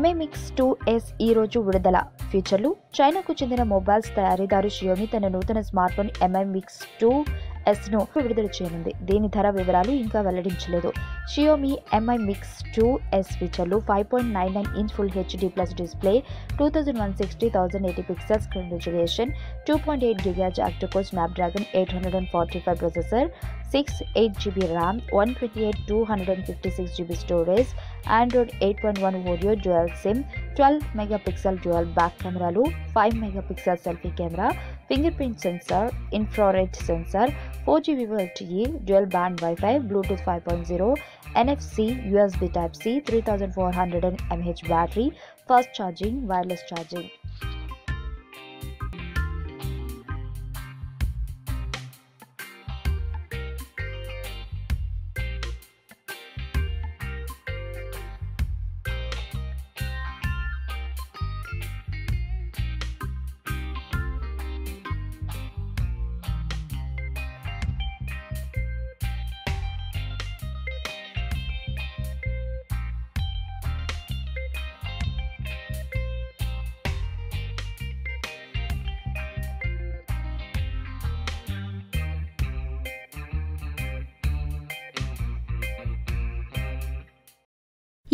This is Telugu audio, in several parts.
MI Mix 2S ఈ రోజు విడుదల. ఫీచర్లు: చైనాకు చెందిన మొబైల్స్ తయారీదారు Xiaomi తన నూతన smart phone MI Mix 2S ను విడుదల చేయనుంది. దీని ధర వివరాలు ఇంకా వెల్లడించలేదు. Xiaomi MI Mix 2S ఫీచర్లు: 5.99 inch full HD plus display, 2160x1080 pixel screen resolution, 2.8 GHz octa-core Snapdragon 845 processor, 6/8 GB RAM, 128/256 GB storage, Android 8.1 Audio Dual SIM, 12 megapixel dual back కెమెరాలు, 5 megapixel selfie camera, finger print sensor, infrared sensor, 4G Vivo LTE, dual band Wi-Fi, Bluetooth 5.0, NFC, USB Type-C, 3400 mAh battery, fast charging, wireless charging.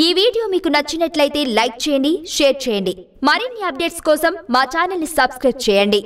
ఈ వీడియో మీకు నచ్చినట్లయితే లైక్ చేయండి, షేర్ చేయండి. మరిన్ని అప్డేట్స్ కోసం మా ఛానల్ ని సబ్స్క్రైబ్ చేయండి.